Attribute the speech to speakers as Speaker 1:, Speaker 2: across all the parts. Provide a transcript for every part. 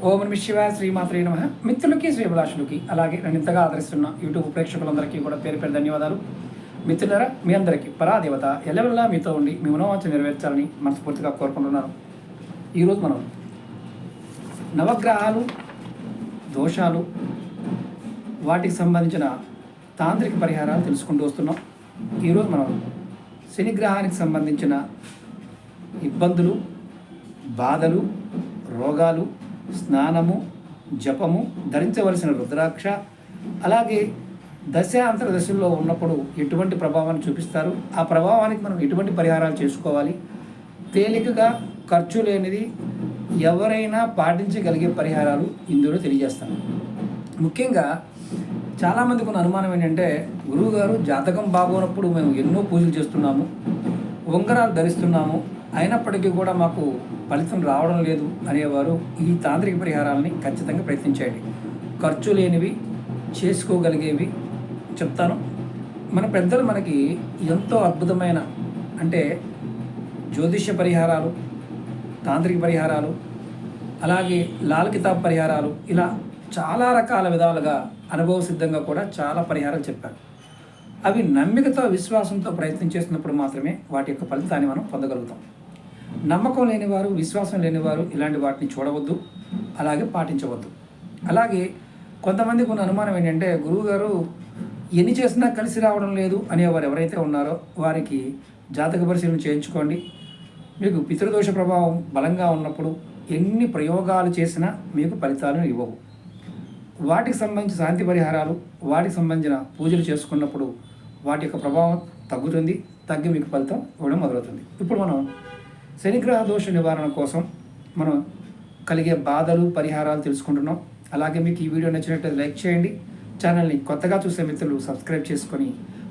Speaker 1: ఓం నమః శివాయ శ్రీమాత్రే నమః. మిత్రులకి శ్రీభిలాషులకి అలాగే నన్ను ఇంతగా ఆదరిస్తున్న యూట్యూబ్ ప్రేక్షకులందరికీ కూడా పేరు పేరు ధన్యవాదాలు. మిత్రులారా, మీ అందరికీ పరాదేవత ఎల్లవెల్లా మీతో ఉండి మీ మనోవాంఛ నెరవేర్చాలని మనస్ఫూర్తిగా కోరుకుంటున్నాను. ఈరోజు మనం నవగ్రహాలు, దోషాలు, వాటికి సంబంధించిన తాంత్రిక పరిహారాలు తెలుసుకుంటూ వస్తున్నాం. ఈరోజు మనం శనిగ్రహానికి సంబంధించిన ఇబ్బందులు, బాధలు, రోగాలు, స్నానము, జపము, ధరించవలసిన రుద్రాక్ష, అలాగే దశాంతర దశల్లో ఉన్నప్పుడు ఎటువంటి ప్రభావాన్ని చూపిస్తారు, ఆ ప్రభావానికి మనం ఎటువంటి పరిహారాలు చేసుకోవాలి, తేలికగా ఖర్చు లేనిది ఎవరైనా పాటించగలిగే పరిహారాలు ఇందులో తెలియజేస్తాను. ముఖ్యంగా చాలామందికి ఉన్న అనుమానం ఏంటంటే, గురువుగారు జాతకం బాగోనప్పుడు మేము ఎన్నో పూజలు చేస్తున్నాము, ఉంగరాలు ధరిస్తున్నాము, అయినప్పటికీ కూడా మాకు ఫలితం రావడం లేదు అనేవారు ఈ తాంత్రిక పరిహారాలని ఖచ్చితంగా ప్రయత్నించండి. ఖర్చు లేనివి, చేసుకోగలిగేవి చెప్తాను. మన పెద్దలు మనకి ఎంతో అద్భుతమైన అంటే జ్యోతిష్య పరిహారాలు, తాంత్రిక పరిహారాలు, అలాగే లాల్ కితాబ్ పరిహారాలు, ఇలా చాలా రకాల విధాలుగా అనుభవ సిద్ధంగా కూడా చాలా పరిహారాలు చెప్పారు. అవి నమ్మికతో, విశ్వాసంతో ప్రయత్నం చేస్తున్నప్పుడు మాత్రమే వాటి యొక్క ఫలితాన్ని మనం పొందగలుగుతాం. నమ్మకం లేనివారు, విశ్వాసం లేనివారు ఇలాంటి వాటిని చూడవద్దు, అలాగే పాటించవద్దు. అలాగే కొంతమందికి ఉన్న అనుమానం ఏంటంటే, గురువుగారు ఎన్ని చేసినా కలిసి రావడం లేదు అనేవారు ఎవరైతే ఉన్నారో వారికి జాతక పరిశీలన చేయించుకోండి. మీకు పితృదోష ప్రభావం బలంగా ఉన్నప్పుడు ఎన్ని ప్రయోగాలు చేసినా మీకు ఫలితాలను ఇవ్వవు. వాటికి సంబంధించిన శాంతి పరిహారాలు, వాటికి సంబంధించిన పూజలు చేసుకున్నప్పుడు వాటి యొక్క ప్రభావం తగ్గుతుంది, తగ్గి మీకు ఫలితం ఇవ్వడం మొదలవుతుంది. ఇప్పుడు మనం శనిగ్రహ దోష నివారణ కోసం మనం కలిగే బాధలు, పరిహారాలు తెలుసుకుంటున్నాం. అలాగే మీకు ఈ వీడియో నచ్చినట్లయితే లైక్ చేయండి. ఛానల్ని కొత్తగా చూసే మిత్రులు సబ్స్క్రైబ్ చేసుకొని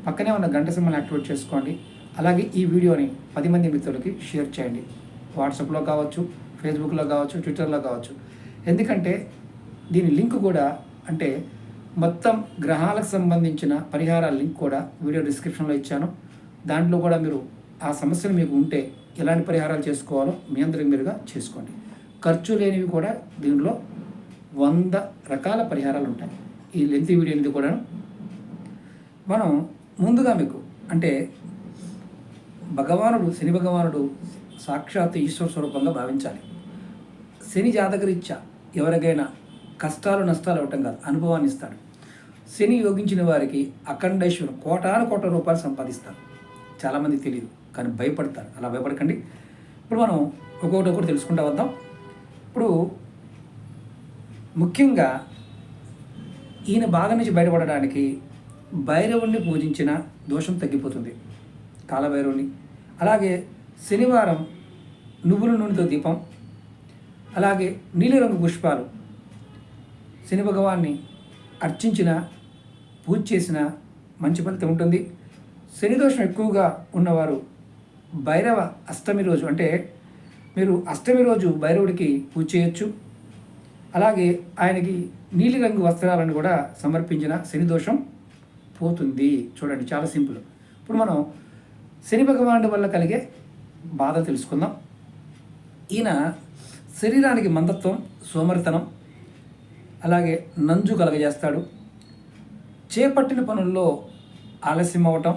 Speaker 1: పక్కనే ఉన్న గంట సింబల్ని యాక్టివేట్ చేసుకోండి. అలాగే ఈ వీడియోని 10 మంది మిత్రులకి షేర్ చేయండి. వాట్సాప్లో కావచ్చు, ఫేస్బుక్లో కావచ్చు, ట్విట్టర్లో కావచ్చు. ఎందుకంటే దీని లింక్ కూడా అంటే మొత్తం గ్రహాలకు సంబంధించిన పరిహారాల లింక్ కూడా వీడియో డిస్క్రిప్షన్లో ఇచ్చాను. దాంట్లో కూడా మీరు ఆ సమస్యలు మీకు ఉంటే ఎలాంటి పరిహారాలు చేసుకోవాలో మీ అందరికి మీరుగా చేసుకోండి. ఖర్చు లేనివి కూడా దీనిలో 100 రకాల పరిహారాలు ఉంటాయి. ఈ లెంత్ వీడియో అనేది కూడా మనం ముందుగా మీకు అంటే భగవానుడు, శని భగవానుడు సాక్షాత్ ఈశ్వర స్వరూపంగా భావించాలి. శని జాతకరీత్యా ఎవరికైనా కష్టాలు, నష్టాలు ఇవ్వటం కాదు, అనుభవాన్ని ఇస్తాడు. శని యోగించిన వారికి అఖండేశ్వరం కోటాను రూపాయలు సంపాదిస్తారు. చాలామంది తెలియదు, కానీ భయపడతారు. అలా భయపడకండి. ఇప్పుడు మనం ఒక్కొక్కటి తెలుసుకుంటూ వద్దాం. ఇప్పుడు ముఖ్యంగా ఈయన బాధ నుంచి బయటపడడానికి భైరవుణ్ణి పూజించిన దోషం తగ్గిపోతుంది, కాలభైరవుని. అలాగే శనివారం నువ్వుల నూనెతో దీపం, అలాగే నీలిరంగు పుష్పాలు శని భగవాన్ని అర్చించిన, పూజ చేసిన మంచి ఫలితం ఉంటుంది. శని దోషం ఎక్కువగా ఉన్నవారు భైరవ అష్టమి రోజు అంటే మీరు అష్టమి రోజు భైరవుడికి పూజ చేయొచ్చు. అలాగే ఆయనకి నీలిరంగు వస్త్రాలను కూడా సమర్పించిన శని దోషం పోతుంది. చూడండి, చాలా సింపుల్. ఇప్పుడు మనం శని భగవానుడి వల్ల కలిగే బాధ తెలుసుకుందాం. ఈయన శరీరానికి మందత్వం, సోమరితనం, అలాగే నంజు కలగజేస్తాడు. చేపట్టిన పనుల్లో ఆలస్యం అవ్వటం,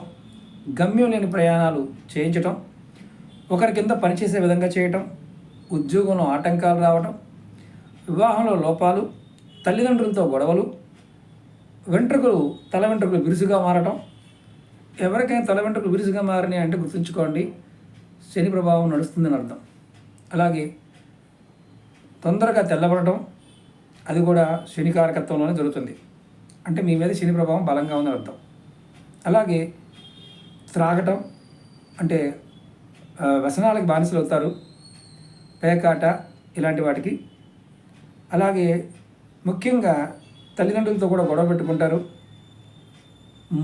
Speaker 1: గమ్యం లేని ప్రయాణాలు చేయించటం, ఒకరి కింద పనిచేసే విధంగా చేయటం, ఉద్యోగంలో ఆటంకాలు రావటం, వివాహంలో లోపాలు, తల్లిదండ్రులతో గొడవలు, తల వెంట్రుకలు బిరుసుగా మారటం. ఎవరికైనా తల వెంట్రుకలు బిరుసుగా మారినాయి అంటే గుర్తుంచుకోండి, శని ప్రభావం నడుస్తుందని అర్థం. అలాగే తొందరగా తెల్లబడటం, అది కూడా శని కారకత్వంలోనే జరుగుతుంది, అంటే మీ మీద శని ప్రభావం బలంగా ఉందని అర్థం. అలాగే త్రాగటం అంటే వ్యసనాలకు బానిసలు అవుతారు, పేకాట ఇలాంటి వాటికి. అలాగే ముఖ్యంగా తల్లిదండ్రులతో కూడా గొడవ పెట్టుకుంటారు.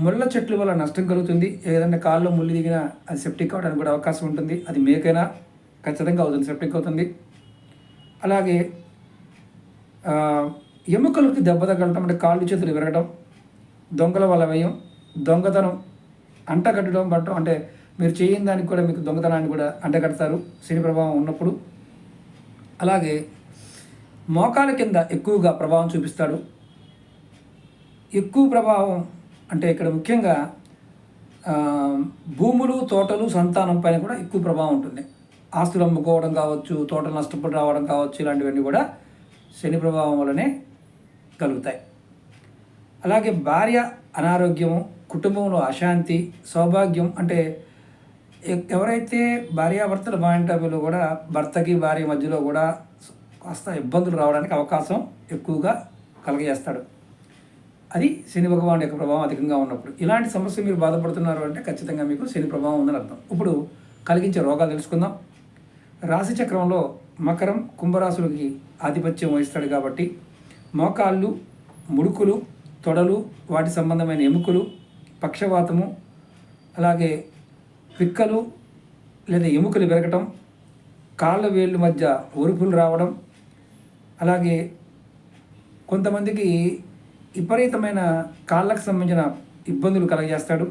Speaker 1: ముళ్ళ చెట్ల వల్ల నష్టం కలుగుతుంది. ఏదైనా కాల్లో ముళ్ళు దిగినా అది సెప్టిక్ అవడానికి కూడా అవకాశం ఉంటుంది. అది మేకైనా ఖచ్చితంగా అవుతుంది, సెప్టిక్ అవుతుంది. అలాగే ఎముకలకి దెబ్బ తగలటం అంటే కాళ్ళు చేతులు విరగడం, దొంగల వల్ల వ్యయం, దొంగతనం అంటగట్టడం పట్టడం అంటే మీరు చేయని దానికి కూడా మీకు దొంగతనాన్ని కూడా అంటగడతారు శని ప్రభావం ఉన్నప్పుడు. అలాగే మోకాల కింద ఎక్కువగా ప్రభావం చూపిస్తాడు. ఎక్కువ ప్రభావం అంటే ఇక్కడ ముఖ్యంగా భూములు, తోటలు, సంతానం పైన కూడా ఎక్కువ ప్రభావం ఉంటుంది. ఆస్తులు అమ్ముకోవడం కావచ్చు, తోటలు నష్టపడి రావడం కావచ్చు, ఇలాంటివన్నీ కూడా శని ప్రభావం వల్లనే కలుగుతాయి. అలాగే భార్య అనారోగ్యము, కుటుంబంలో అశాంతి, సౌభాగ్యం అంటే ఎవరైతే భార్యాభర్తల పాయింట్ ఆఫ్ వ్యూలో కూడా భర్తకి భార్య మధ్యలో కూడా కాస్త ఇబ్బందులు రావడానికి అవకాశం ఎక్కువగా కలగజేస్తాడు. అది శని భగవాన్ యొక్క ప్రభావం అధికంగా ఉన్నప్పుడు. ఇలాంటి సమస్య మీరు బాధపడుతున్నారు అంటే ఖచ్చితంగా మీకు శని ప్రభావం ఉందని అర్థం. ఇప్పుడు కలిగించే రోగాలు తెలుసుకుందాం. రాశి చక్రంలో మకరం, కుంభరాశులకి ఆధిపత్యం వహిస్తాడు కాబట్టి మోకాళ్ళు, ముడుకులు, తొడలు, వాటి సంబంధమైన ఎముకలు, పక్షవాతము, అలాగే పిక్కలు లేదా ఎముకలు పెరగటం, కాళ్ళ వేళ్ళు మధ్య ఒరుపులు రావడం, అలాగే కొంతమందికి విపరీతమైన కాళ్ళకు సంబంధించిన ఇబ్బందులు కలగజేస్తాడు.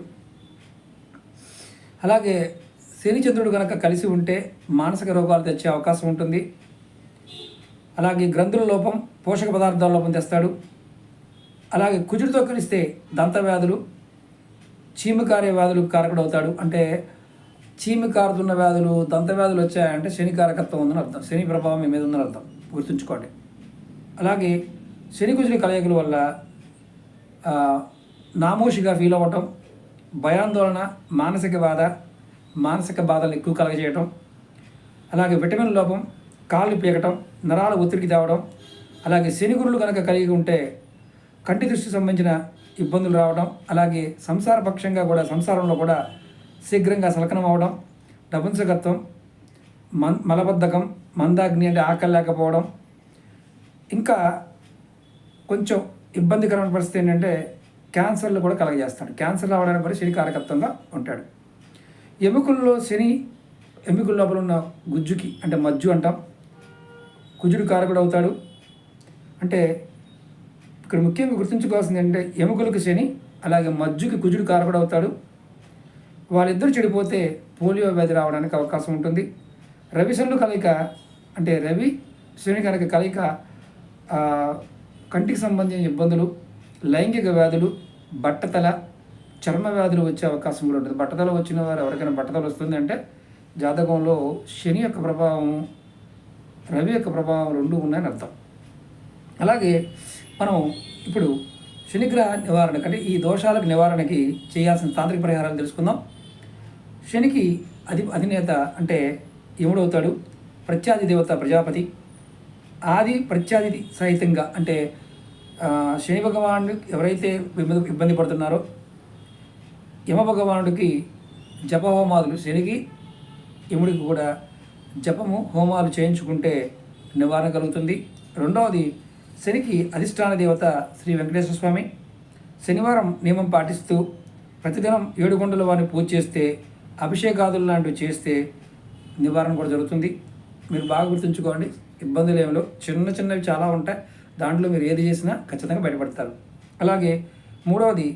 Speaker 1: అలాగే శని చంద్రుడు కనుక కలిసి ఉంటే మానసిక రోగాలు తెచ్చే అవకాశం ఉంటుంది. అలాగే గ్రంథుల లోపం, పోషక పదార్థాల లోపం తెస్తాడు. అలాగే కుజుడితో కలిస్తే దంత వ్యాధులు, చీము కారే వ్యాధులు కారకుడవుతాడు. అంటే చీము కారుతున్న వ్యాధులు, దంత వ్యాధులు వచ్చాయంటే శని కారకత్వం ఉందని అర్థం, శని ప్రభావం మీ మీద ఉందని అర్థం, గుర్తుంచుకోండి. అలాగే శని కుజుడి కలయికల వల్ల నామోషిగా ఫీల్ అవ్వటం, భయాందోళన, మానసిక బాధలు ఎక్కువ కలగజేయటం, అలాగే విటమిన్ లోపం, కాళ్ళు పీకటం, నరాల ఒత్తిడికి తేవడం, అలాగే శని గురులు కనుక కలిగి ఉంటే కంటి దృష్టి సంబంధించిన ఇబ్బందులు రావడం, అలాగే సంసారంలో కూడా శీఘ్రంగా సలకనం అవడం, నపుంసకత్వం, మలబద్ధకం, మందాగ్ని అంటే ఆకలి లేకపోవడం, ఇంకా కొంచెం ఇబ్బందికరమైన పరిస్థితి ఏంటంటే క్యాన్సర్లు కూడా కలగజేస్తాడు. క్యాన్సర్ రావడానికి కూడా శని కారకత్వంగా ఉంటాడు. ఎముకల లోపల ఉన్న గుజ్జుకి అంటే మజ్జు అంటాం, కుజుడు కారకుడు అవుతాడు. అంటే ఇక్కడ ముఖ్యంగా గుర్తుంచుకోవాల్సింది ఏంటంటే ఎముకలకు శని, అలాగే మజ్జుకి కుజుడు కారకుడు అవుతాడు. వాళ్ళిద్దరు చెడిపోతే పోలియో వ్యాధి రావడానికి అవకాశం ఉంటుంది. రవి శనుల కలయిక అంటే రవి శని కనుక కలయిక కంటికి సంబంధించిన ఇబ్బందులు, లైంగిక వ్యాధులు, బట్టతల, చర్మ వ్యాధులు వచ్చే అవకాశం కూడా ఉంటుంది. బట్టతల వచ్చిన వారు ఎవరికైనా బట్టతల వస్తుంది అంటే జాతకంలో శని యొక్క ప్రభావం, రవి యొక్క ప్రభావం రెండు ఉన్నాయని అర్థం. అలాగే మనం ఇప్పుడు శనిగ్రహ నివారణ అంటే ఈ దోషాలకు నివారణకి చేయాల్సిన తాంత్రిక పరిహారాలు తెలుసుకుందాం. శనికి అధినేత అంటే యముడవుతాడు. ప్రత్యాది దేవత ప్రజాపతి. ఆది ప్రత్యాది సహితంగా అంటే శని భగవానుడు ఎవరైతే ఇబ్బంది పడుతున్నారో యమ భగవానుడికి జపహోమాదులు, శనికి యముడికి కూడా జపము హోమాలు చేయించుకుంటే నివారణ కలుగుతుంది. రెండవది శనికి అధిష్టాన దేవత శ్రీ వెంకటేశ్వర స్వామి. శనివారం నియమం పాటిస్తూ ప్రతిదినం 7 గంటల వారిని పూజ చేస్తే, అభిషేకాదులు లాంటివి చేస్తే నివారణ కూడా జరుగుతుంది. మీరు బాగా గుర్తుంచుకోండి. ఇబ్బందులు ఏమిలో చిన్నవి చాలా ఉంటాయి, దాంట్లో మీరు ఏది చేసినా ఖచ్చితంగా బయటపడతారు. అలాగే మూడవది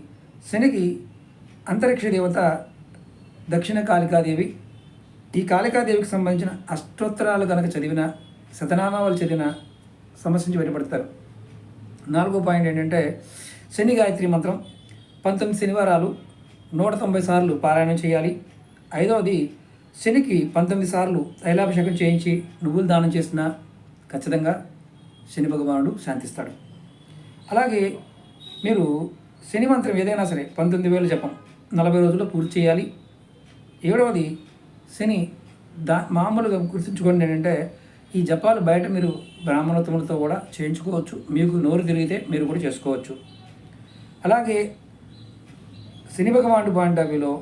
Speaker 1: శనికి అంతరిక్ష దేవత దక్షిణ కాళికాదేవి. ఈ కాళికాదేవికి సంబంధించిన అష్టోత్తరాలు కనుక చదివిన, శతనామాలు చదివిన సమస్య నుంచి బయటపడతారు. 4వ పాయింట్ ఏంటంటే శని గాయత్రి మంత్రం 19 శనివారాలు 190 సార్లు పారాయణం చేయాలి. 5వది శనికి 19 సార్లు తైలాభిషేకం చేయించి నువ్వులు దానం చేసినా ఖచ్చితంగా శని భగవానుడు శాంతిస్తాడు. అలాగే మీరు శని మంత్రం ఏదైనా సరే 19,000 జపం 40 రోజుల్లో పూర్తి చేయాలి. 7వది శని మామూలుగా గుర్తుంచుకోండి ఏంటంటే ఈ జపాలు బయట మీరు బ్రాహ్మణోత్తములతో కూడా చేయించుకోవచ్చు. మీకు నోరు తిరిగితే మీరు కూడా చేసుకోవచ్చు. అలాగే శని భగవానుడి పాయింట్ ఆఫ్ వ్యూలో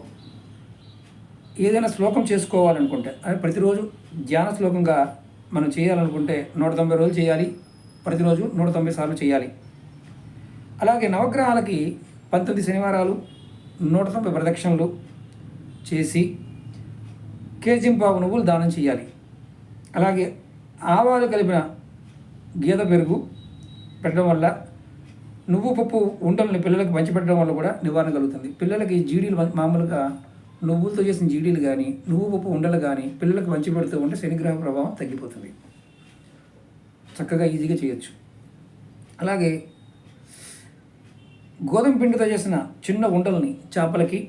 Speaker 1: ఏదైనా శ్లోకం చేసుకోవాలనుకుంటే అది ప్రతిరోజు ధ్యాన శ్లోకంగా మనం చేయాలనుకుంటే 190 రోజులు చేయాలి. ప్రతిరోజు 190 సార్లు చేయాలి. అలాగే నవగ్రహాలకి 19 శనివారాలు 190 ప్రదక్షిణలు చేసి కేజింపావు నువ్వులు దానం చేయాలి. అలాగే ఆవాలు కలిపిన గేదె పెరుగు పెట్టడం వల్ల, నువ్వు పప్పు ఉండలని పిల్లలకి పంచిపెట్టడం వల్ల కూడా నివారణ కలుగుతుంది. పిల్లలకి జీడీలు మామూలుగా నువ్వులతో చేసిన జీడీలు కానీ, నువ్వు పప్పు ఉండలు కానీ పిల్లలకు పంచిపెడుతూ ఉంటే శనిగ్రహ ప్రభావం తగ్గిపోతుంది. చక్కగా ఈజీగా చేయొచ్చు. అలాగే గోధుమ పిండితో చేసిన చిన్న ఉండల్ని చేపలకి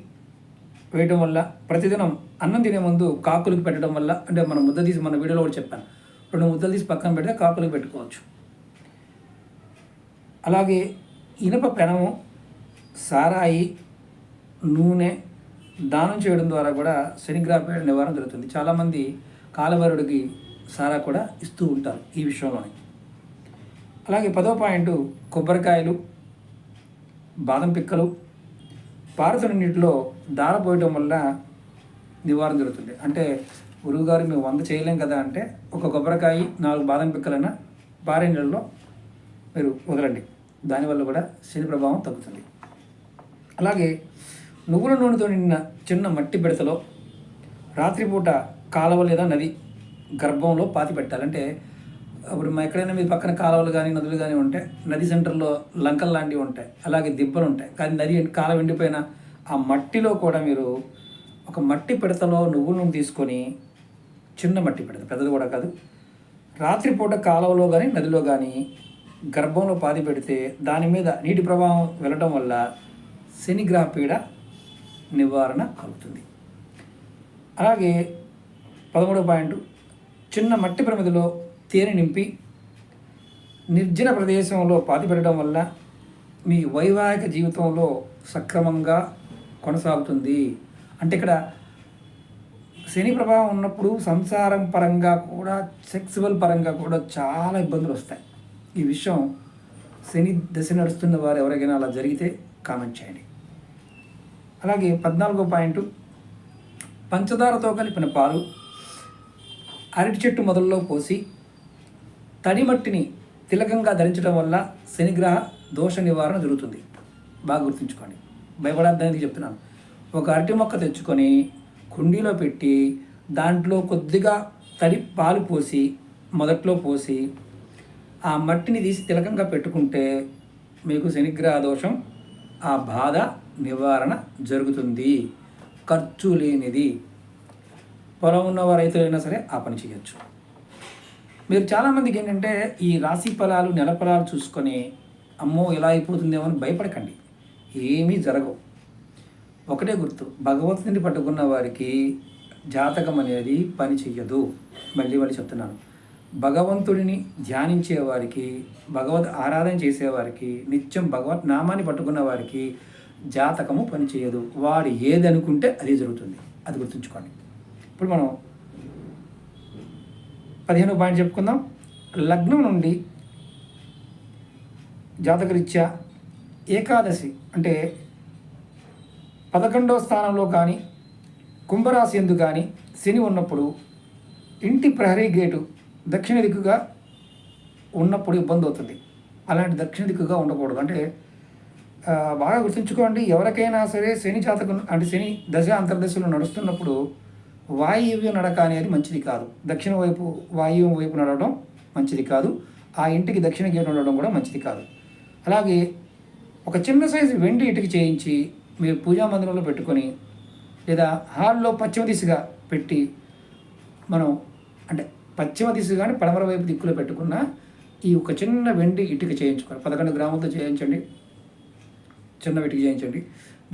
Speaker 1: వేయడం వల్ల, ప్రతిదినం అన్నం తినే ముందు కాకులకి పెట్టడం వల్ల, అంటే మనం ముద్ద తీసి మన వీడియోలో కూడా చెప్పాను, 2 ముద్దలు తీసి పక్కన పెడితే కాకులకి పెట్టుకోవచ్చు. అలాగే ఇనుప పెనము, సారాయి, నూనె దానం చేయడం ద్వారా కూడా శనిగ్రహ పీడ నివారణ జరుగుతుంది. చాలామంది కాలభైరవుడికి సారా కూడా ఇస్తూ ఉంటారు ఈ విషయంలోనే. అలాగే 10వ పాయింట్, కొబ్బరికాయలు, బాదం పిక్కలు పారుతున్న నీటిలో దారపోయడం వల్ల నివారణ జరుగుతుంది. అంటే గురువుగారు మేము 100 చేయలేం కదా అంటే, ఒక కొబ్బరికాయ 4 బాదం పిక్కలైనా పారే నీళ్ళలో మీరు వదలండి. దానివల్ల కూడా శని ప్రభావం తగ్గుతుంది. అలాగే నువ్వుల నూనెతో నిండిన చిన్న మట్టి పిడతలో రాత్రిపూట కాలువ లేదా నది గర్భంలో పాతి పెట్టాలంటే, ఇప్పుడు ఎక్కడైనా మీ పక్కన కాలువలు కానీ నదులు కానీ ఉంటాయి, నది సెంటర్లో లంకలు లాంటివి ఉంటాయి, అలాగే దిబ్బలు ఉంటాయి. కానీ నది కాలం ఎండిపోయిన ఆ మట్టిలో కూడా మీరు ఒక మట్టి పిడతలో నువ్వుల నూనె తీసుకొని, చిన్న మట్టి పిడత, పెద్దది కూడా కాదు, రాత్రిపూట కాలువలో కానీ నదిలో కానీ గర్భంలో పాతి పెడితే దాని మీద నీటి ప్రవాహం వెళ్ళటం వల్ల శనిగ్రహ పీడ నివారణ కలుగుతుంది. అలాగే 13వ పాయింట్, చిన్న మట్టి ప్రమిదిలో తేనె నింపి నిర్జన ప్రదేశంలో పాతి పెట్టడం వల్ల మీ వైవాహిక జీవితంలో సక్రమంగా కొనసాగుతుంది. అంటే ఇక్కడ శని ప్రభావం ఉన్నప్పుడు సంసారం పరంగా కూడా, సెక్సువల్ పరంగా కూడా చాలా ఇబ్బందులు వస్తాయి. ఈ విషయం శని దశ నడుస్తున్న వారు ఎవరికైనా అలా జరిగితే కామెంట్ చేయండి. అలాగే 14వ పాయింట్, పంచదారతో కలిపిన పాలు అరటి చెట్టు మొదల్లో పోసి తడి మట్టిని తిలకంగా ధరించడం వల్ల శనిగ్రహ దోష నివారణ జరుగుతుంది. బాగా గుర్తుంచుకోండి, భయపడద్దానికి చెప్తున్నాను. ఒక అరటి మొక్క తెచ్చుకొని కుండీలో పెట్టి దాంట్లో కొద్దిగా తడి పాలు పోసి మొదట్లో పోసి ఆ మట్టిని తీసి తిలకంగా పెట్టుకుంటే మీకు శనిగ్రహ దోషం, ఆ బాధ నివారణ జరుగుతుంది. ఖర్చు లేనిది. పొలం ఉన్న రైతులైనా సరే ఆ పని చేయొచ్చు. మీరు చాలామందికి ఏంటంటే ఈ రాశి ఫలాలు, నెల ఫలాలు చూసుకొని అమ్మో ఇలా అయిపోతుందేమో అని భయపడకండి. ఏమీ జరగవు. ఒకటే గుర్తు, భగవంతుని పట్టుకున్న వారికి జాతకం అనేది పని చెయ్యదు. మళ్ళీ చెప్తున్నాను, భగవంతుడిని ధ్యానించే వారికి, భగవద్ ఆరాధన చేసేవారికి, నిత్యం భగవత్ నామాన్ని పట్టుకున్న వారికి జాతకము పని చేయదు. వాడు ఏది అనుకుంటే అది జరుగుతుంది. అది గుర్తుంచుకోండి. ఇప్పుడు మనం 15వ పాయింట్ చెప్పుకుందాం. లగ్నం నుండి జాతకరీత్యా ఏకాదశి అంటే 11వ స్థానంలో కానీ కుంభరాశి ఎందు కానీ శని ఉన్నప్పుడు ఇంటి ప్రహరీ గేటు దక్షిణ దిక్కుగా ఉన్నప్పుడు ఇబ్బంది అవుతుంది. అలాంటి దక్షిణ దిక్కుగా ఉండకూడదు. అంటే బాగా గుర్తుంచుకోండి, ఎవరికైనా సరే శని జాతకం అంటే శని దశ అంతర్దశలో నడుస్తున్నప్పుడు వాయువ్య నడక అనేది మంచిది కాదు. దక్షిణ వైపు వాయువ్యం వైపు నడవడం మంచిది కాదు. ఆ ఇంటికి దక్షిణ గేటు ఉండడం కూడా మంచిది కాదు. అలాగే ఒక చిన్న సైజు వెండి ఇటుక చేయించి మీరు పూజా మందిరంలో పెట్టుకొని, లేదా హాల్లో పశ్చిమ దిశగా పెట్టి, మనం అంటే పశ్చిమ దిశ కానీ పడమర వైపు దిక్కులో పెట్టుకున్న ఈ ఒక చిన్న వెండి ఇటుక చేయించుకోవాలి. 11 గ్రాములతో చేయించండి, చిన్న ఇటుక చేయించండి.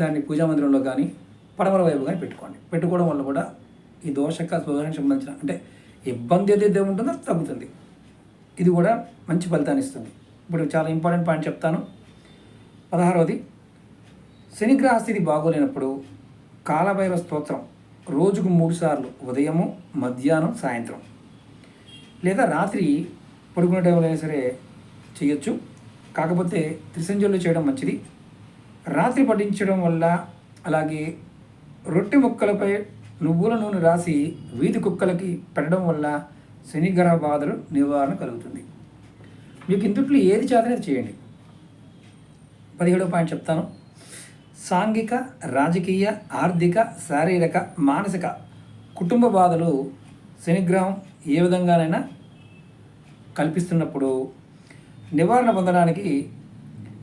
Speaker 1: దాన్ని పూజా మందిరంలో కానీ పడమర వైపు కానీ పెట్టుకోండి. పెట్టుకోవడం వల్ల కూడా ఈ దోషానికి సంబంధించిన అంటే ఇబ్బంది ఏదైతే ఉంటుందో తగ్గుతుంది. ఇది కూడా మంచి ఫలితాన్ని ఇస్తుంది. ఇప్పుడు చాలా ఇంపార్టెంట్ పాయింట్ చెప్తాను. 16వది, శనిగ్రహ స్థితి బాగోలేనప్పుడు కాలభైరవ స్తోత్రం రోజుకు 3 సార్లు, ఉదయము, మధ్యాహ్నం, సాయంత్రం, లేదా రాత్రి పడుకునే టైంలో అయినా సరే చేయొచ్చు. కాకపోతే త్రిసంధ్యలో చేయడం మంచిది. రాత్రి పఠించడం వల్ల, అలాగే రొట్టె ముక్కలపై నువ్వుల నూనె రాసి వీధి కుక్కలకి పెట్టడం వల్ల శనిగ్రహ బాధలు నివారణ కలుగుతుంది. మీకు ఇందుట్లో ఏది చేతనే చేయండి. 17వ పాయింట్ చెప్తాను. సాంఘిక, రాజకీయ, ఆర్థిక, శారీరక, మానసిక, కుటుంబ బాధలు శనిగ్రహం ఏ విధంగానైనా కల్పిస్తున్నప్పుడు నివారణ పొందడానికి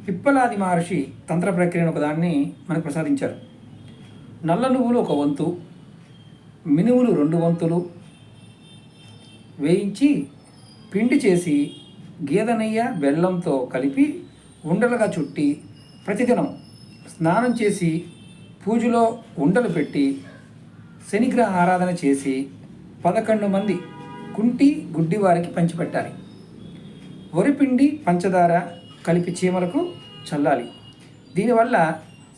Speaker 1: పిప్పలాది మహర్షి తంత్ర ప్రక్రియను ఒకదాన్ని మనకు ప్రసాదించారు. నల్ల నువ్వులు 1 వంతు, మినువులు 2 వంతులు వేయించి పిండి చేసి గేదె నెయ్యి బెల్లంతో కలిపి ఉండలుగా చుట్టి ప్రతిదినం స్నానం చేసి పూజలో ఉండలు పెట్టి శనిగ్రహ ఆరాధన చేసి 11 మంది కుంటి గుడ్డి వారికి పంచిపెట్టాలి. వరిపిండి పంచదార కలిపి చీమలకు చల్లాలి. దీనివల్ల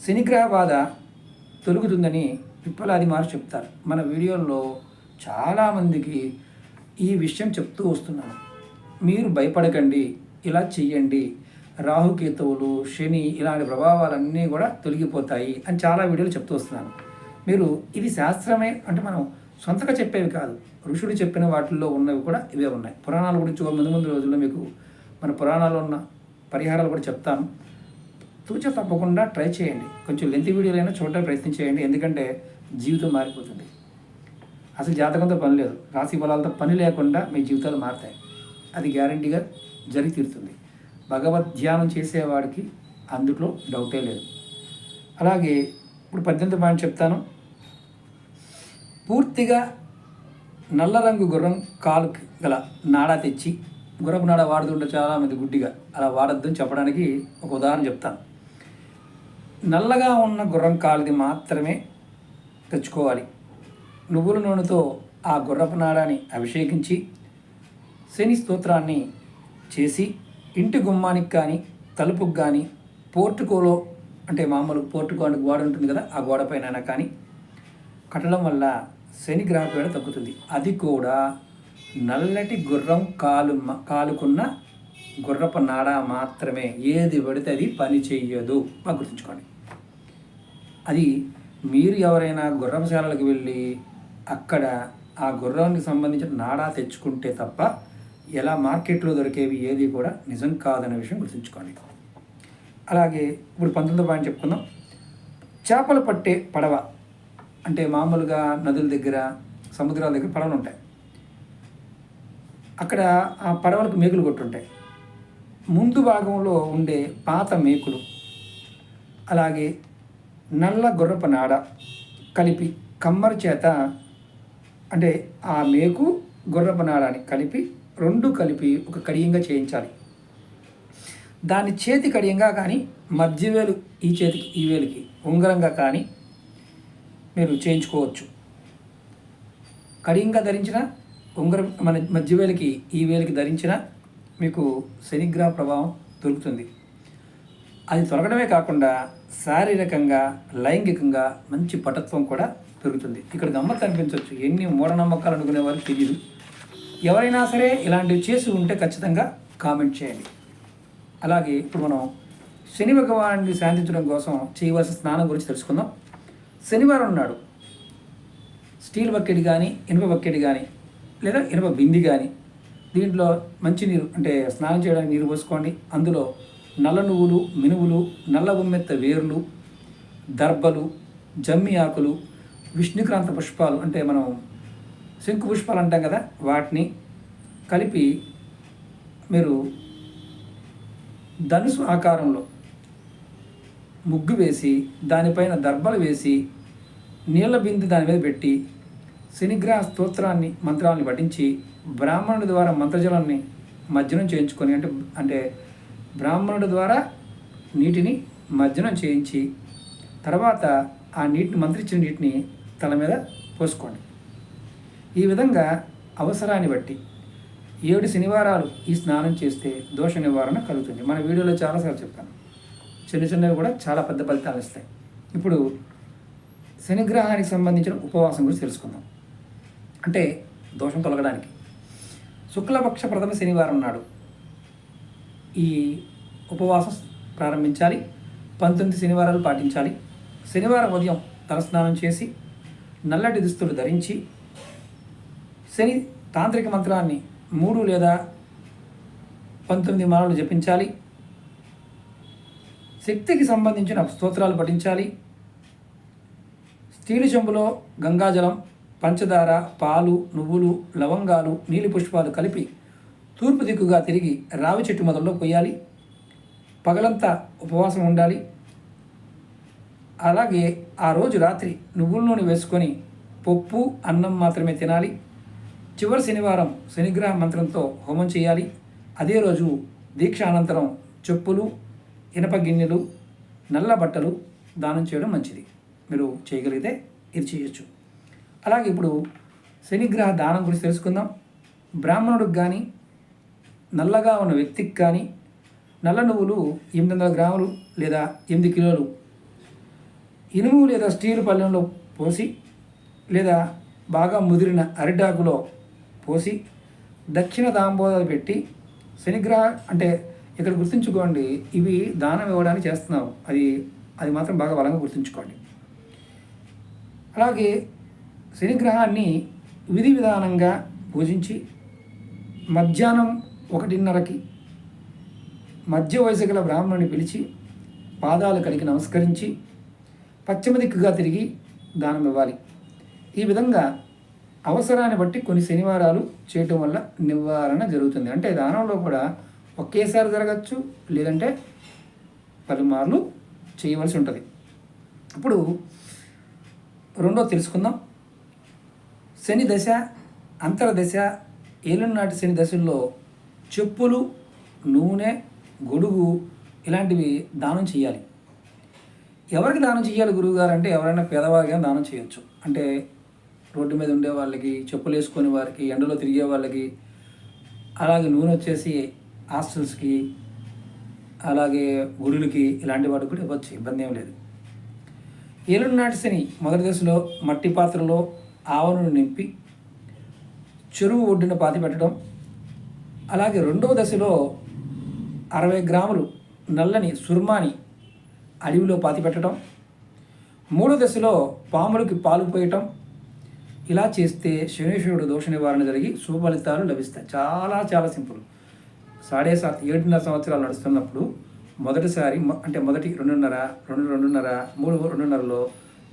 Speaker 1: శనిగ్రహ బాధ తొలుగుతుందని పిప్పలాది మారు చెప్తారు. మన వీడియోల్లో చాలామందికి ఈ విషయం చెప్తూ వస్తున్నాను. మీరు భయపడకండి, ఇలా చెయ్యండి, రాహుకేతువులు శని ఇలాంటి ప్రభావాలన్నీ కూడా తొలగిపోతాయి అని చాలా వీడియోలు చెప్తూ వస్తున్నాను. మీరు ఇది శాస్త్రమే అంటే మనం సొంతగా చెప్పేవి కాదు, ఋషులు చెప్పిన వాటిల్లో ఉన్నవి కూడా ఇవే ఉన్నాయి. పురాణాల గురించి ముందు రోజుల్లో మీకు మన పురాణాల్లో ఉన్న పరిహారాలు కూడా చెప్తాను. తూచ తప్పకుండా ట్రై చేయండి. కొంచెం లెంత్ వీడియోలైనా చూడడానికి ప్రయత్నం చేయండి, ఎందుకంటే జీవితం మారిపోతుంది. అసలు జాతకంతో పని లేదు, రాశి ఫలాలతో పని లేకుండా మీ జీవితాలు మారుతాయి. అది గ్యారంటీగా జరిగి తీరుతుంది. భగవద్ ధ్యానం చేసేవాడికి అందులో డౌటే లేదు. అలాగే ఇప్పుడు 18 పాయింట్ చెప్తాను. పూర్తిగా నల్ల రంగు గుర్రం కాలుకి గల నాడా తెచ్చి, గుర్రపు నాడ వాడుతుంటే చాలామంది గుడ్డిగా, అలా వాడద్దని చెప్పడానికి ఒక ఉదాహరణ చెప్తాను. నల్లగా ఉన్న గుర్రం కాలుది మాత్రమే తెచ్చుకోవాలి. నువ్వుల నూనెతో ఆ గుర్రపు నాడాన్ని అభిషేకించి శని స్తోత్రాన్ని చేసి ఇంటి గుమ్మానికి కానీ తలుపుకి కానీ పోర్టుకోలో అంటే మామూలు పోర్టుకో అంటే గోడ ఉంటుంది కదా, ఆ గోడపైన కానీ కట్టడం వల్ల శని గ్రహ పీడ తగ్గుతుంది. అది కూడా నల్లటి గుర్రం కాలుకున్న గుర్రపు నాడ మాత్రమే. ఏది పడితే అది పని చెయ్యదు, బాగా గుర్తుంచుకోండి. అది మీరు ఎవరైనా గుర్రపుశాలలకు వెళ్ళి అక్కడ ఆ గుర్రానికి సంబంధించిన నాడా తెచ్చుకుంటే తప్ప ఎలా మార్కెట్లో దొరికేవి ఏది కూడా నిజం కాదనే విషయం గుర్తుంచుకోండి. అలాగే ఇప్పుడు 19 పాయింట్ చెప్పుకుందాం. చేపలు పట్టే పడవ అంటే మామూలుగా నదుల దగ్గర సముద్రాల దగ్గర పడవలు ఉంటాయి. అక్కడ ఆ పడవలకు మేకులు కొట్టుంటాయి. ముందు భాగంలో ఉండే పాత మేకులు అలాగే నల్ల గుర్రపు నాడ కలిపి కమ్మరి చేత అంటే ఆ మేకు గుర్రపు నాడాన్ని కలిపి 2 కలిపి ఒక కడియంగా చేయించాలి. దాని చేతి కడియంగా కానీ మధ్యవేలు ఈ చేతికి ఈ వేలికి ఉంగరంగా కానీ మీరు చేయించుకోవచ్చు. కడియంగా ధరించిన ఉంగరం మన మధ్యవేలికి ఈ వేలికి ధరించిన మీకు శనిగ్రహ ప్రభావం దొరుకుతుంది. అది తొలగడమే కాకుండా శారీరకంగా లైంగికంగా మంచి పటత్వం కూడా పెరుగుతుంది. ఇక్కడ గమ్మత్తు అనిపించవచ్చు, ఎన్ని మూఢనమ్మకాలు అనుకునే వారికి తెలియదు. ఎవరైనా సరే ఇలాంటివి చేసి ఉంటే ఖచ్చితంగా కామెంట్ చేయండి. అలాగే ఇప్పుడు మనం శని భగవాన్ని శాంతించడం కోసం చేయవలసిన స్నానం గురించి తెలుసుకుందాం. శనివారం నాడు స్టీల్ బకెట్ కానీ ఇనుప బకెట్ కానీ లేదా ఇనుప బింది కానీ దీంట్లో మంచినీరు అంటే స్నానం చేయడానికి నీరు పోసుకోండి. అందులో నల్ల నువ్వులు, మినువులు, నల్ల ఉమ్మెత్త వేర్లు, దర్భలు, జమ్మి ఆకులు, విష్ణుక్రాంత పుష్పాలు అంటే మనం శంకు పుష్పాలు అంటాం కదా, వాటిని కలిపి మీరు ధనుసు ఆకారంలో ముగ్గు వేసి దానిపైన దర్భలు వేసి నీళ్ళ బిందు దాని మీద పెట్టి శనిగ్రహ స్తోత్రాన్ని మంత్రాలను పఠించి బ్రాహ్మణుడి ద్వారా మంత్రజలాన్ని మజ్జనం చేయించుకొని అంటే బ్రాహ్మణుడి ద్వారా నీటిని మజ్జనం చేయించి తర్వాత ఆ నీటిని మంత్రించిన నీటిని తల మీద పోసుకోండి. ఈ విధంగా అవసరాన్ని బట్టి 7 శనివారాలు ఈ స్నానం చేస్తే దోష నివారణ కలుగుతుంది. మన వీడియోలో చాలాసార్లు చెప్పాను, చిన్నవి కూడా చాలా పెద్ద ఫలితాలు ఇస్తాయి. ఇప్పుడు శనిగ్రహానికి సంబంధించిన ఉపవాసం గురించి తెలుసుకుందాం. అంటే దోషం తొలగడానికి శుక్లపక్ష ప్రథమ శనివారం నాడు ఈ ఉపవాసం ప్రారంభించాలి. 19 శనివారాలు పాటించాలి. శనివారం ఉదయం తలస్నానం చేసి నల్లటి దుస్తులు ధరించి శని తాంత్రిక మంత్రాన్ని 3 లేదా 19 మాలలు జపించాలి. శక్తికి సంబంధించిన స్తోత్రాలు పఠించాలి. స్టీలు చెంబులో గంగాజలం, పంచదార, పాలు, నువ్వులు, లవంగాలు, నీలి పుష్పాలు కలిపి తూర్పు దిక్కుగా తిరిగి రావి చెట్టు మొదల్లో పోయాలి. పగలంతా ఉపవాసం ఉండాలి. అలాగే ఆ రోజు రాత్రి నువ్వుల నూనె వేసుకొని పప్పు, అన్నం మాత్రమే తినాలి. చివరి శనివారం శనిగ్రహ మంత్రంతో హోమం చేయాలి. అదే రోజు దీక్ష అనంతరం చెప్పులు, ఇనప గిన్నెలు, నల్ల బట్టలు దానం చేయడం మంచిది. మీరు చేయగలిగితే ఇది చేయొచ్చు. అలాగే ఇప్పుడు శనిగ్రహ దానం గురించి తెలుసుకుందాం. బ్రాహ్మణుడికి కానీ, నల్లగా ఉన్న వ్యక్తికి కానీ నల్ల నువ్వులు 800 గ్రాములు లేదా 8 కిలోలు ఇనుము లేదా స్టీల్ పళ్ళెంలో పోసి లేదా బాగా ముదిరిన అరిటాకులో పోసి దక్షిణ తాంబూలాలు పెట్టి శనిగ్రహ అంటే ఇక్కడ గుర్తుంచుకోండి, ఇవి దానం ఇవ్వడానికి చేస్తున్నాం, అది మాత్రం బాగా బలంగా గుర్తుంచుకోండి. అలాగే శనిగ్రహాన్ని విధి విధానంగా పూజించి మధ్యాహ్నం 1:30కి మధ్య వయసు గల బ్రాహ్మణుని పిలిచి పాదాలు కడిగి నమస్కరించి పశ్చిమ దిక్కుగా తిరిగి దానం ఇవ్వాలి. ఈ విధంగా అవసరాన్ని బట్టి కొన్ని శనివారాలు చేయటం వల్ల నివారణ జరుగుతుంది. అంటే దానంలో కూడా ఒకేసారి జరగచ్చు, లేదంటే పలుమార్లు చేయవలసి ఉంటుంది. ఇప్పుడు రెండో తెలుసుకుందాం. శని దశ, అంతర్దశ, ఏలునాటి శని దశల్లో చెప్పులు, నూనె, గొడుగు ఇలాంటివి దానం చేయాలి. ఎవరికి దానం చేయాలి గురువుగారు అంటే ఎవరైనా పేదవారిగా దానం చేయొచ్చు. అంటే రోడ్డు మీద ఉండే వాళ్ళకి, చెప్పులు వేసుకునే వారికి, ఎండలో తిరిగే వాళ్ళకి, అలాగే నూనె వచ్చేసి హాస్టల్స్కి, అలాగే గుడులకి ఇలాంటి వాటికి కూడా ఇవ్వచ్చు, ఇబ్బంది ఏం లేదు. ఏలునాటి శని మొదటి దశలో మట్టి పాత్రలో ఆవరణను నింపి చెరువు ఒడ్డున పాతి పెట్టడం. అలాగే రెండవ దశలో 60 గ్రాములు నల్లని సుర్మాని అడవిలో పాతి పెట్టడం. మూడో దశలో పాములకి పాలు పోయటం. ఇలా చేస్తే శనీశ్వరుడు దోష నివారణ జరిగి శుభ ఫలితాలు లభిస్తాయి. చాలా చాలా సింపుల్. 7.5 సంవత్సరాలు నడుస్తున్నప్పుడు మొదటిసారి అంటే మొదటి 2.5, 2.5, 3.5లో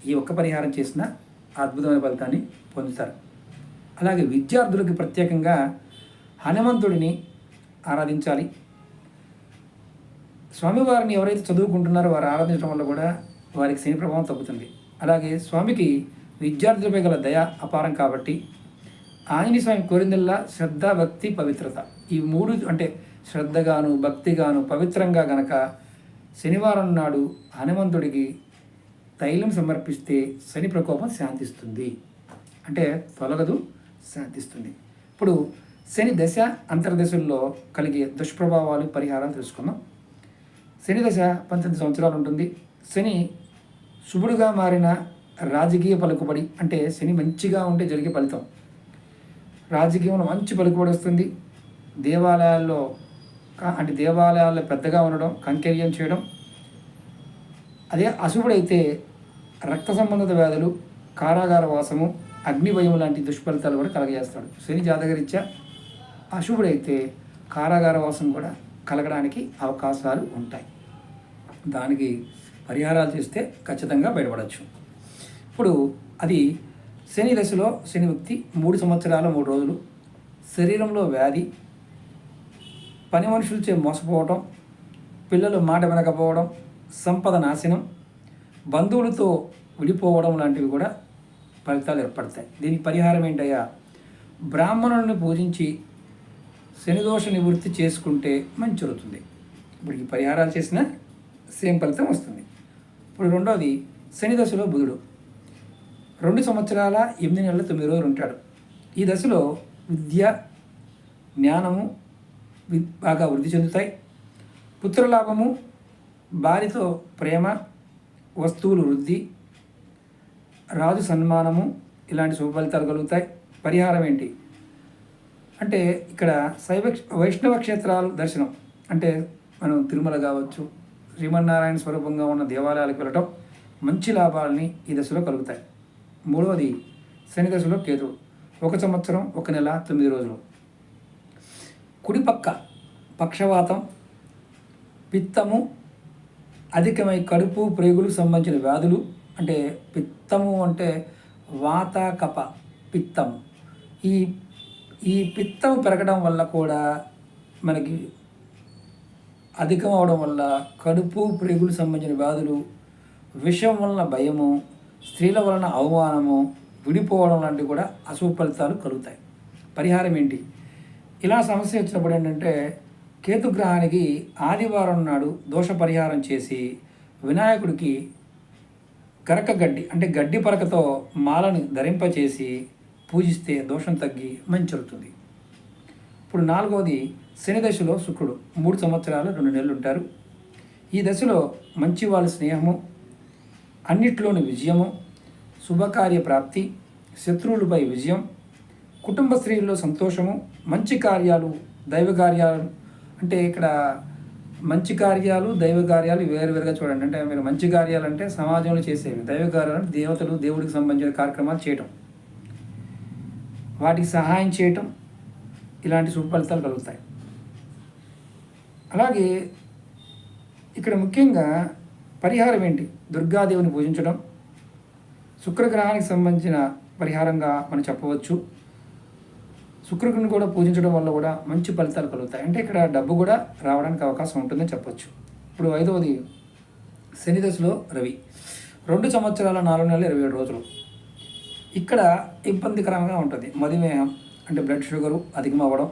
Speaker 1: ఈ ఒక్క పరిహారం చేసిన అద్భుతమైన ఫలితాన్ని పొందుతారు. అలాగే విద్యార్థులకి ప్రత్యేకంగా హనుమంతుడిని ఆరాధించాలి. స్వామివారిని ఎవరైతే చదువుకుంటున్నారో వారు ఆరాధించడం వల్ల కూడా వారికి శని ప్రభావం తగ్గుతుంది. అలాగే స్వామికి విద్యార్థులపై గల దయ అపారం కాబట్టి ఆంజనేయ స్వామి కోరిందల్లా శ్రద్ధ, భక్తి, పవిత్రత, ఈ మూడు అంటే శ్రద్ధగాను, భక్తిగాను, పవిత్రంగా గనక శనివారం నాడు హనుమంతుడికి తైలం సమర్పిస్తే శని ప్రకోపం శాంతిస్తుంది. అంటే తొలగదు, శాంతిస్తుంది. ఇప్పుడు శని దశ, అంతర్దశల్లో కలిగే దుష్ప్రభావాలు, పరిహారాలు తెలుసుకుందాం. శని దశ 18 సంవత్సరాలు ఉంటుంది. శని శుభుడుగా మారిన రాజకీయ పలుకుబడి, అంటే శని మంచిగా ఉంటే జరిగే ఫలితం. రాజకీయంలో మంచి పలుకుబడి వస్తుంది. దేవాలయాల్లో పెద్దగా ఉండడం, కైంకర్యం చేయడం. అదే అశుభుడైతే రక్త సంబంధిత వ్యాధులు, కారాగార వాసము, అగ్నిభయం లాంటి దుష్ఫలితాలు కూడా కలగజేస్తాడు. శని జాతకరీత్యా అశుభుడైతే కారాగార వాసం కూడా కలగడానికి అవకాశాలు ఉంటాయి. దానికి పరిహారాలు చేస్తే ఖచ్చితంగా బయటపడవచ్చు. ఇప్పుడు అది శని దశలో శని వ్యక్తి 3 సంవత్సరాల 3 రోజులు శరీరంలో వ్యాధి, పని మనుషులచే మోసపోవడం, పిల్లలు మాట వినకపోవడం, సంపద నాశనం, బంధువులతో విడిపోవడం లాంటివి కూడా ఫలితాలు ఏర్పడతాయి. దీనికి పరిహారం ఏంటయ్యా? బ్రాహ్మణులను పూజించి శనిదోష నివృత్తి చేసుకుంటే మంచి జరుగుతుంది. ఇప్పుడు ఈ పరిహారాలు చేసినా సేమ్ ఫలితం వస్తుంది. ఇప్పుడు రెండవది, శని దశలో బుధుడు 2 సంవత్సరాల 8 నెలల 9 రోజులు ఉంటాడు. ఈ దశలో విద్య, జ్ఞానము బాగా వృద్ధి చెందుతాయి. పుత్రలాభము, భార్యతో ప్రేమ, వస్తువులు వృద్ధి, రాజు సన్మానము ఇలాంటి శుభ ఫలితాలు కలుగుతాయి. పరిహారం ఏంటి అంటే ఇక్కడ వైష్ణవ క్షేత్రాలు దర్శనం, అంటే మనం తిరుమల కావచ్చు, శ్రీమన్నారాయణ స్వరూపంగా ఉన్న దేవాలయాలకు వెళ్ళటం మంచి లాభాలని ఈ దశలో కలుగుతాయి. మూడవది, శని దశలో కేతుడు 1 సంవత్సరం 1 నెల 9 రోజులు. కుడిపక్క పక్షవాతం, పిత్తము అధికమై కడుపు, ప్రేగులకు సంబంధించిన వ్యాధులు, అంటే పిత్తము అంటే వాత, కప, పిత్తము, ఈ పిత్తము పెరగడం వల్ల కూడా మనకి అధికం అవడం వల్ల కడుపు, ప్రేగులకు సంబంధించిన వ్యాధులు, విషం వలన భయము, స్త్రీల వలన అవమానము, విడిపోవడం లాంటివి కూడా అశుభ ఫలితాలు కలుగుతాయి. పరిహారం ఏంటి? ఇలా సమస్య వచ్చినప్పుడు ఏంటంటే కేతుగ్రహానికి ఆదివారం నాడు దోష పరిహారం చేసి వినాయకుడికి గరక గడ్డి అంటే గడ్డి పరకతో మాలను ధరింపచేసి పూజిస్తే దోషం తగ్గి మంచి జరుగుతుంది. ఇప్పుడు 4వది శని దశలో శుక్రుడు 3 సంవత్సరాలు 2 నెలలు ఉంటారు. ఈ దశలో మంచి వాళ్ళ స్నేహము, అన్నిట్లోని విజయము, శుభకార్య ప్రాప్తి, శత్రువులపై విజయం, కుటుంబ స్త్రీల్లో సంతోషము, మంచి కార్యాలు, దైవ కార్యాలు. అంటే ఇక్కడ మంచి కార్యాలు దైవ కార్యాలు వేరువేరుగా చూడండి. అంటే మీరు మంచి కార్యాలు అంటే సమాజంలో చేసేవి, దైవ కార్యాలు అంటే దేవతలు దేవుడికి సంబంధించిన కార్యక్రమాలు చేయటం, వాటికి సహాయం చేయటం, ఇలాంటి శుభ ఫలితాలు కలుగుతాయి. అలాగే ఇక్కడ ముఖ్యంగా పరిహారం ఏంటి? దుర్గాదేవిని పూజించడం శుక్రగ్రహానికి సంబంధించిన పరిహారంగా మనం చెప్పవచ్చు. శుక్రుడిని కూడా పూజించడం వల్ల కూడా మంచి ఫలితాలు కలుగుతాయి. అంటే ఇక్కడ డబ్బు కూడా రావడానికి అవకాశం ఉంటుందని చెప్పొచ్చు. ఇప్పుడు 5వది శని దశలో రవి 2 సంవత్సరాల 4 నెలల 27 రోజులు. ఇక్కడ ఇబ్బందికరంగా ఉంటుంది. మధుమేహం అంటే బ్లడ్ షుగరు అధికం అవ్వడం,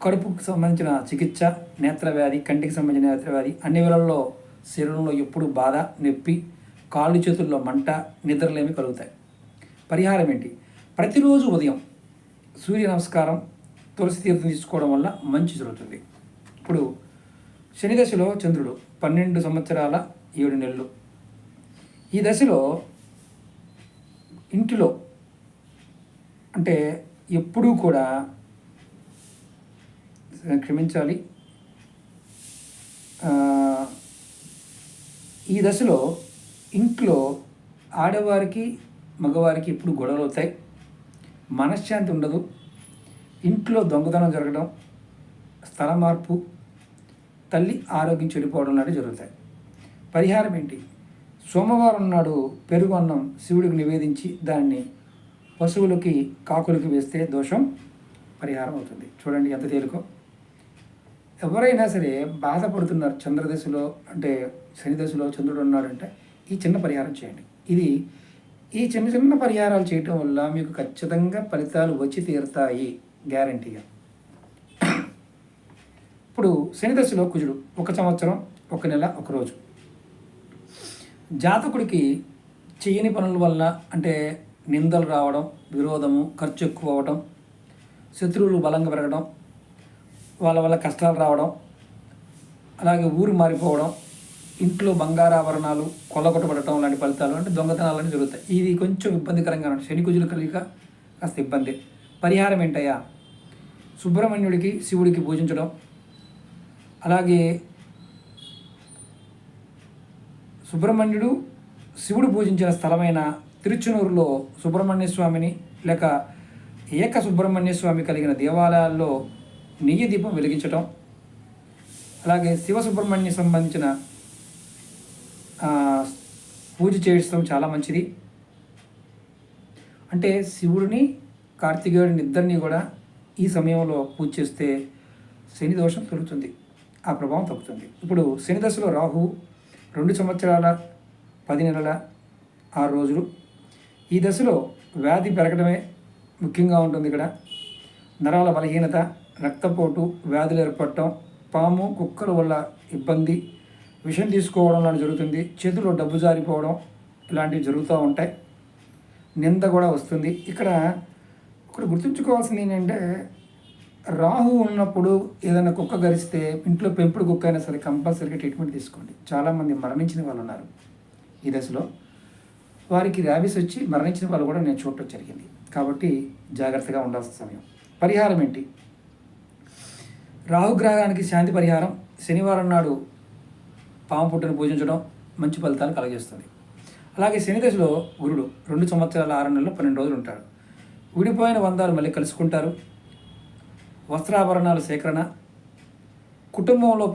Speaker 1: కడుపుకు సంబంధించిన చికిత్స, నేత్రవ్యాధి, కంటికి సంబంధించిన నేత్రవ్యాధి, అన్ని వేళల్లో శరీరంలో ఎప్పుడు బాధ, నొప్పి, కాళ్ళు చేతుల్లో మంట, నిద్రలేమి కలుగుతాయి. పరిహారం ఏంటి? ప్రతిరోజు ఉదయం సూర్య నమస్కారం, తులసి తీర్థం తీసుకోవడం వల్ల మంచి జరుగుతుంది. ఇప్పుడు శని దశలో చంద్రుడు 12 సంవత్సరాల 7 నెలలు. ఈ దశలో ఇంటిలో అంటే ఎప్పుడూ కూడా క్షమించాలి, ఈ దశలో ఇంట్లో ఆడవారికి మగవారికి ఇప్పుడు గొడవలు అవుతాయి, మనశ్శాంతి ఉండదు, ఇంట్లో దొంగతనం జరగడం, స్థల మార్పు, తల్లి ఆరోగ్యం చెడిపోవడం లాంటివి జరుగుతాయి. పరిహారం ఏంటి? సోమవారం నాడు పెరుగు అన్నం శివుడికి నివేదించి దాన్ని పశువులకి కాకులకి వేస్తే దోషం పరిహారం అవుతుంది. చూడండి ఎంత తేలికో. ఎవరైనా సరే బాధపడుతున్నారు చంద్రదశలో అంటే శని దశలో చంద్రుడు ఉన్నాడంటే ఈ చిన్న పరిహారం చేయండి. ఈ చిన్న చిన్న పరిహారాలు చేయటం వల్ల మీకు ఖచ్చితంగా ఫలితాలు వచ్చి తీరుతాయి, గ్యారంటీగా. ఇప్పుడు శని దశలో కుజుడు 1 సంవత్సరం 1 నెల 1 రోజు. జాతకుడికి చేయని పనుల వల్ల అంటే నిందలు రావడం, విరోధము, ఖర్చు ఎక్కువ అవ్వడం, శత్రువులు బలంగా పెరగడం, వాళ్ళ వల్ల కష్టాలు రావడం, అలాగే ఊరు మారిపోవడం, ఇంట్లో బంగారాభరణాలు కొల్లగొట్టబడటం లాంటి ఫలితాలు అంటే దొంగతనాలని జరుగుతాయి. ఇది కొంచెం ఇబ్బందికరంగా ఉంటుంది. శని కుజులు కలిగిక కాస్త ఇబ్బంది. పరిహారం ఏంటయ్యా? సుబ్రహ్మణ్యుడికి శివుడికి పూజించడం, అలాగే సుబ్రహ్మణ్యుడు శివుడు పూజించిన స్థలమైన తిరుచునూరులో సుబ్రహ్మణ్య స్వామిని లేక ఏక సుబ్రహ్మణ్య స్వామి కలిగిన దేవాలయాల్లో నెయ్యి దీపం వెలిగించటం, అలాగే శివ సుబ్రహ్మణ్య సంబంధించిన పూజ చేయడం చాలా మంచిది. అంటే శివుడిని కార్తికేయుడిని ఇద్దరిని కూడా ఈ సమయంలో పూజ చేస్తే శని దోషం తొలుగుతుంది, ఆ ప్రభావం తగ్గుతుంది. ఇప్పుడు శని దశలో రాహు 2 సంవత్సరాల 10 నెలల 6 రోజులు. ఈ దశలో వ్యాధి పెరగడమే ముఖ్యంగా ఉంటుంది. ఇక్కడ నరాల బలహీనత, రక్తపోటు, వ్యాధులు ఏర్పడటం, పాము కుక్కల వల్ల ఇబ్బంది, విషం తీసుకోవడం లాంటి జరుగుతుంది, చేతిలో డబ్బు జారిపోవడం ఇలాంటివి జరుగుతూ ఉంటాయి, నింద కూడా వస్తుంది. ఇక్కడ గుర్తుంచుకోవాల్సింది ఏంటంటే రాహు ఉన్నప్పుడు ఏదైనా కుక్క గరిస్తే ఇంట్లో పెంపుడు కుక్క అయినా సరే కంపల్సరీగా ట్రీట్మెంట్ తీసుకోండి. చాలామంది మరణించిన వాళ్ళు ఉన్నారు ఈ దశలో, వారికి ర్యాబీస్ వచ్చి మరణించిన వాళ్ళు కూడా నేను చూడటం జరిగింది. కాబట్టి జాగ్రత్తగా ఉండాల్సిన సమయం. పరిహారం ఏంటి? రాహుగ్రహానికి శాంతి పరిహారం శనివారం నాడు పాము పుట్టను పూజించడం మంచి ఫలితాలు కలగజేస్తుంది. అలాగే శని దశలో గురుడు 2 సంవత్సరాల 6 నెలలు 12 రోజులు ఉంటాడు. విడిపోయిన బంధాలు మళ్ళీ కలుసుకుంటారు, వస్త్రాభరణాలు సేకరణ, కుటుంబంలో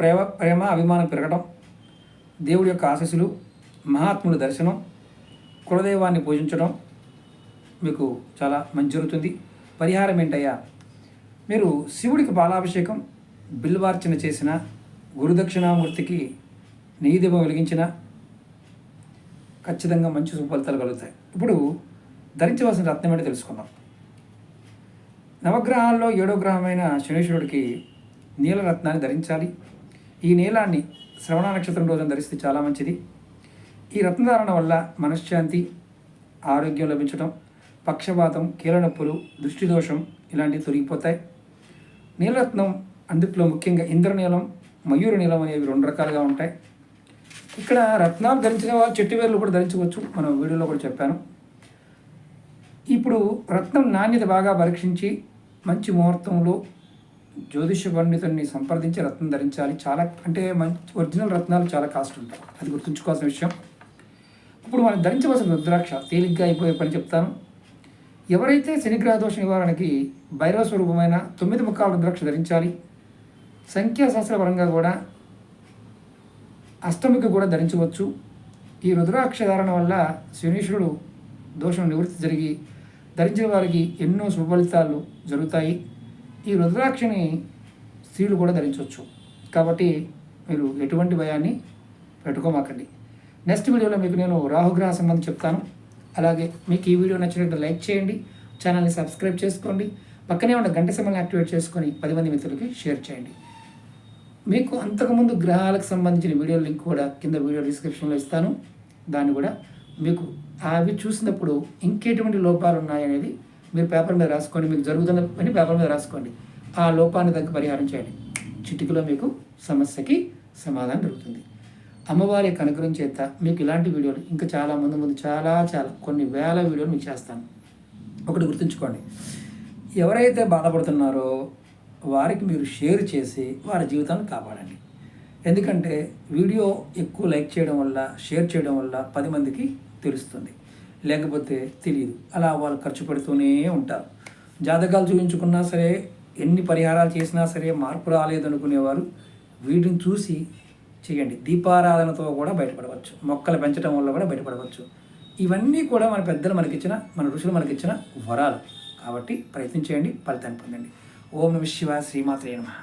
Speaker 1: ప్రేమ అభిమానం పెరగడం, దేవుడి యొక్క ఆశీస్సులు, మహాత్ముడి దర్శనం, కులదైవాన్ని పూజించడం మీకు చాలా మంచి జరుగుతుంది. పరిహారం ఏంటయ్యా? మీరు శివుడికి పాలాభిషేకం, బిల్వార్చన చేసిన, గురుదక్షిణామూర్తికి నెయ్యి దీపం వెలిగించిన ఖచ్చితంగా మంచి ఫలితాలు కలుగుతాయి. ఇప్పుడు ధరించవలసిన రత్నం ఏంటో తెలుసుకుందాం. నవగ్రహాల్లో 7వ గ్రహమైన శనీశ్వరుడికి నీలరత్నాన్ని ధరించాలి. ఈ నీలాన్ని శ్రవణ నక్షత్రం రోజున ధరిస్తే చాలా మంచిది. ఈ రత్నధారణ వల్ల మనశ్శాంతి, ఆరోగ్యం లభించడం, పక్షపాతం, కీళ్ళనొప్పులు, దృష్టి దోషం ఇలాంటివి తొలగిపోతాయి. నీలరత్నం అందుట్లో ముఖ్యంగా ఇంద్రనీలం, మయూర నీలం అనేవి 2 రకాలుగా ఉంటాయి. ఇక్కడ రత్నాలు ధరించిన వాళ్ళు చెట్టు వేర్లు కూడా ధరించవచ్చు, మనం వీడియోలో కూడా చెప్పాను. ఇప్పుడు రత్నం నాణ్యత బాగా పరీక్షించి మంచి ముహూర్తంలో జ్యోతిష పండితుడిని సంప్రదించి రత్నం ధరించాలి. చాలా అంటే మంచి ఒరిజినల్ రత్నాలు చాలా కాస్ట్ ఉంటాయి, అది గుర్తుంచుకోవాల్సిన విషయం. ఇప్పుడు మనం ధరించవలసిన రుద్రాక్ష తేలిగ్గా అయిపోయే పని చెప్తాను. ఎవరైతే శనిగ్రహ దోష నివారణకి భైరవ స్వరూపమైన 9 ముఖాల రుద్రాక్ష ధరించాలి. సంఖ్యాశాస్త్రపరంగా కూడా అష్టమికి కూడా ధరించవచ్చు. ఈ రుద్రాక్ష ధారణ వల్ల శనీశ్వరుడు దోషం నివృత్తి జరిగి ధరించిన వారికి ఎన్నో శుభఫలితాలు జరుగుతాయి. ఈ రుద్రాక్షని స్త్రీలు కూడా ధరించవచ్చు. కాబట్టి మీరు ఎటువంటి భయాన్ని పెట్టుకోమాకండి. నెక్స్ట్ వీడియోలో మీకు నేను రాహుగ్రహ సంబంధం చెప్తాను. అలాగే మీకు ఈ వీడియో నచ్చినట్టు లైక్ చేయండి, ఛానల్ని సబ్స్క్రైబ్ చేసుకోండి, పక్కనే ఉన్న గంట సింబల్ని యాక్టివేట్ చేసుకొని 10 మంది మిత్రులకి షేర్ చేయండి. మీకు అంతకుముందు గ్రహాలకు సంబంధించిన వీడియో లింక్ కూడా కింద వీడియో డిస్క్రిప్షన్లో ఇస్తాను. దాన్ని కూడా మీకు అవి చూసినప్పుడు ఇంకెటువంటి లోపాలు ఉన్నాయనేది మీరు పేపర్ మీద రాసుకోండి. మీకు జరుగుతున్న పని పేపర్ మీద రాసుకోండి. ఆ లోపాన్ని తగ్గ పరిహారం చేయండి. చిటికలో మీకు సమస్యకి సమాధానం దొరుకుతుంది. అమ్మవారి యొక్క అనుగ్రహం చేత మీకు ఇలాంటి వీడియోలు ఇంకా చాలా ముందు చాలా కొన్ని వేల వీడియోలు మీకు చేస్తాను. ఒకటి గుర్తుంచుకోండి, ఎవరైతే బాధపడుతున్నారో వారికి మీరు షేర్ చేసి వారి జీవితాన్ని కాపాడండి. ఎందుకంటే వీడియో ఎక్కువ లైక్ చేయడం వల్ల, షేర్ చేయడం వల్ల 10 మందికి తెలుస్తుంది, లేకపోతే తెలియదు. అలా వాళ్ళు ఖర్చు పెడుతూనే ఉంటారు. జాతకాలు చూపించుకున్నా సరే, ఎన్ని పరిహారాలు చేసినా సరే మార్పు రాలేదనుకునేవారు వీటిని చూసి చేయండి. దీపారాధనతో కూడా బయటపడవచ్చు, మొక్కలు పెంచడం వల్ల కూడా బయటపడవచ్చు. ఇవన్నీ కూడా మన పెద్దలు మనకిచ్చిన, మన ఋషులు మనకిచ్చిన వరాలు. కాబట్టి ప్రయత్నం చేయండి, ఫలితాన్ని పొందండి. ఓం నమః శివాయ. శ్రీమాత్రే నమః.